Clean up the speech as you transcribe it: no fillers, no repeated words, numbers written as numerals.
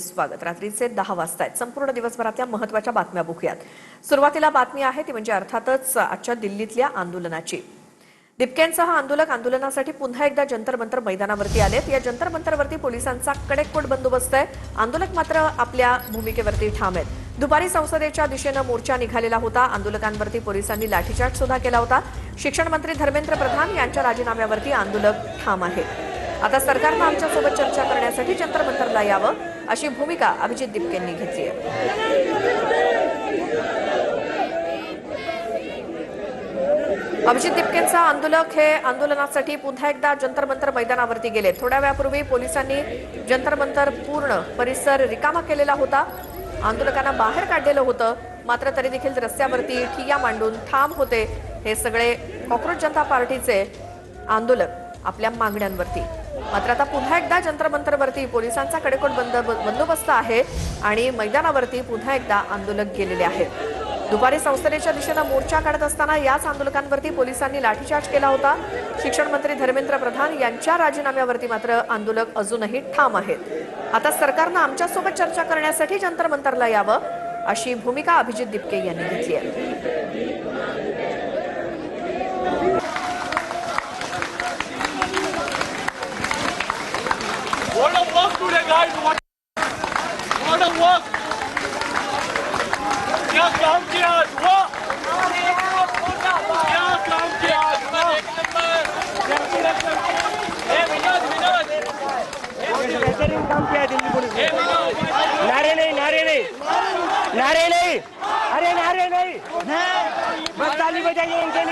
स्वागत। रात्रीचे 10 वाजता आहेत। संपूर्ण दिवसभरातल्या महत्त्वाच्या बातम्या बघूयात। सुरुवातीला बातमी आहे ती म्हणजे अर्थातच आजच्या दिल्लीतल्या आंदोलनाची। दिपकेंसह आंदोलक आंदोलनासाठी पुन्हा एकदा जंतर मंतर मैदानावरती आलेत। या जंतर मंतरवरती पोलिसांचा कडेकोट बंदोबस्त आहे। आंदोलक मात्र आपल्या भूमिकेवरती ठाम आहेत। दुपारी संसदेच्या दिशेने मोर्चा निघालेला होता। आंदोलकांवरती पोलिसांनी लाठीचार्ज सुद्धा केला होता। शिक्षण मंत्री धर्मेंद्र प्रधान यांच्या राजीनाम्यावरती आंदोलक ठाम आहेत। आता सरकारने आमच्यासोबत चर्चा करण्यासाठी जंतर मंतरला यावं अशी भूमिका अभिजित दिपकेंनी घेतली आहे। अभिजित दिपकेंचा आंदोलक हे आंदोलनासाठी पुन्हा एकदा जंतर मंतर मैदानावरती गेले। थोड्या वेळापूर्वी पोलिसांनी जंतर मंतर पूर्ण परिसर रिकामा केलेला होता। आंदोलकांना बाहेर काढलेलं होतं, मात्र तरी देखील रस्त्यावरती ठिय्या मांडून ठाम होते हे सगळे कॉक्रोच जनता पार्टीचे आंदोलक आपल्या मागण्यांवरती। मात्र आता पुन्हा एकदा जंतर मंतरवरती पोलिसांचा कडेकोट बंदोबस्त आहे आणि मैदानावरती पुन्हा एकदा आंदोलक गेलेले आहेत। दुपारी संसदेच्या दिशेने मोर्चा काढत असताना याच आंदोलकांवरती पोलिसांनी लाठीचार्ज केला होता। शिक्षण मंत्री धर्मेंद्र प्रधान यांच्या राजीनाम्यावरती मात्र आंदोलक अजूनही ठाम आहेत। आता सरकारने आमच्यासोबत चर्चा करण्यासाठी जंतर मंतरला यावं अशी भूमिका अभिजित दिपके यांनी घेतली आहे। What a walk today, guys! What a walk! क्या काम किया आज? वाह! क्या काम किया आज? बेहतरीन काम किया दिल्ली पुलिस ने। नारे नहीं, नारे नहीं, नारे नहीं, अरे नारे नहीं, बस ताली बजाइए इनके लिए।